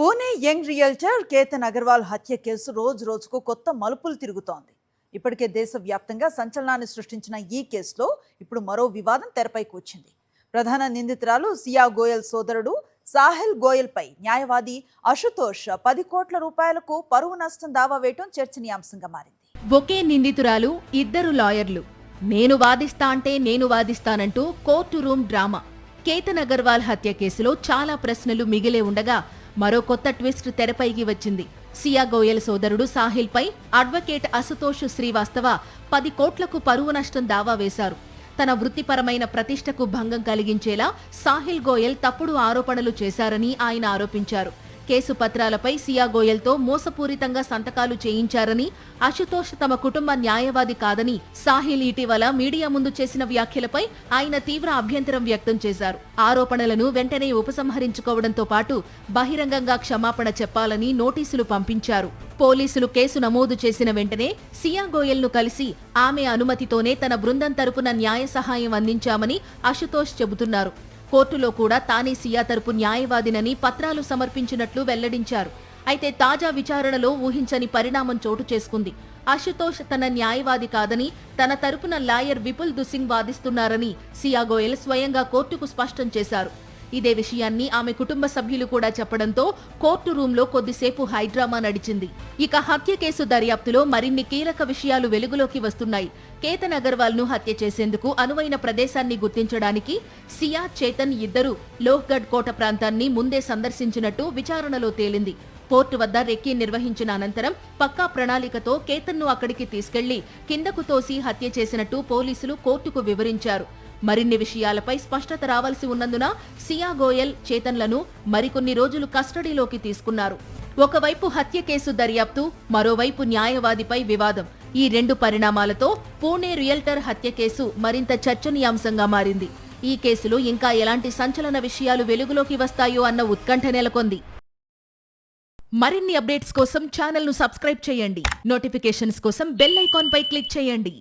Pune young realtor Ketan Agarwal హత్య case రోజు రోజుకు కొత్త మలుపులు తిరుగుతోంది. ఇప్పటికే దేశవ్యాప్తంగా సంచలనాన్ని సృష్టించిన ఈ కేసులో ఇప్పుడు మరో వివాదం తెరపైకి వచ్చింది. ప్రధాన నిందితురాలు సియా గోయల్ సోదరుడు సాహిల్ గోయల్ పై న్యాయవాది అశుతోష్ 10 కోట్ల రూపాయలకు పరువు నష్టం దావా వేయటం చర్చనీయాంశంగా మారింది. ఒకే నిందితురాలు, ఇద్దరు లాయర్లు. నేను వాదిస్తా అంటే నేను వాదిస్తానంటూ court room drama. Ketan Agarwal హత్య కేసులో చాలా ప్రశ్నలు మిగిలే ఉండగా మరో కొత్త ట్విస్ట్ తెరపైకి వచ్చింది. సియా గోయల్ సోదరుడు సాహిల్ పై అడ్వకేట్ అశుతోష్ శ్రీవాస్తవ 10 కోట్లకు పరువు నష్టం దావా వేశారు. తన వృత్తిపరమైన ప్రతిష్టకు భంగం కలిగించేలా సాహిల్ గోయల్ తప్పుడు ఆరోపణలు చేశారని ఆయన ఆరోపించారు. కేసు పత్రాలపై సియా గోయల్తో మోసపూరితంగా సంతకాలు చేయించారని, అశుతోష్ తమ కుటుంబ న్యాయవాది కాదని సాహిల్ ఇటీవల మీడియా ముందు చేసిన వ్యాఖ్యలపై ఆయన తీవ్ర అభ్యంతరం వ్యక్తం చేశారు. ఆరోపణలను వెంటనే ఉపసంహరించుకోవడంతో పాటు బహిరంగంగా క్షమాపణ చెప్పాలని నోటీసులు పంపించారు. పోలీసులు కేసు నమోదు చేసిన వెంటనే సియా గోయల్ను కలిసి ఆమె అనుమతితోనే తన బృందం తరపున న్యాయ సహాయం అందించామని అశుతోష్ చెబుతున్నారు. కోర్టులో కూడా తానే సియా తరపు న్యాయవాదినని పత్రాలు సమర్పించినట్లు వెల్లడించారు. అయితే తాజా విచారణలో ఊహించని పరిణామం చోటు చేసుకుంది. అశుతోష్ తన న్యాయవాది కాదని, తన తరపున లాయర్ విపుల్ దుసింగ్ వాదిస్తున్నారని సియా గోయల్ స్వయంగా కోర్టుకు స్పష్టం చేశారు. ఇదే విషయాన్ని ఆమె కుటుంబ సభ్యులు కూడా చెప్పడంతో కోర్టు రూంలో కొద్దిసేపు హైడ్రామా నడిచింది. ఇక హత్య కేసు దర్యాప్తులో మరిన్ని కీలక విషయాలు వెలుగులోకి వస్తున్నాయి. కేతన్ అగర్వాల్ ను హత్య చేసేందుకు అనువైన ప్రదేశాన్ని గుర్తించడానికి సియా, చేతన్ ఇద్దరూ లోహ్గఢ్ కోట ప్రాంతాన్ని ముందే సందర్శించినట్టు విచారణలో తేలింది. పోర్టు వద్ద రెక్కీ నిర్వహించిన అనంతరం పక్కా ప్రణాళికతో కేతన్ను అక్కడికి తీసుకెళ్లి కిందకు తోసి హత్య చేసినట్టు పోలీసులు కోర్టుకు వివరించారు. మరిన్ని విషయాలపై స్పష్టత రావాల్సి ఉన్నందున సియా గోయల్, చేతన్లను మరికొన్ని రోజులు కస్టడీలోకి తీసుకున్నారు. ఒకవైపు హత్య కేసు దర్యాప్తు, మరోవైపు న్యాయవాదిపై వివాదం. ఈ రెండు పరిణామాలతో పూణే రియల్టర్ హత్య కేసు మరింత చర్చనీయాంశంగా మారింది. ఈ కేసులో ఇంకా ఎలాంటి సంచలన విషయాలు వెలుగులోకి వస్తాయో అన్న ఉత్కంఠ నెలకొంది. మరిన్ని అప్డేట్స్ కోసం ఛానల్ను సబ్స్క్రైబ్ చేయండి. నోటిఫికేషన్స్ కోసం బెల్ ఐకాన్ పై క్లిక్ చేయండి.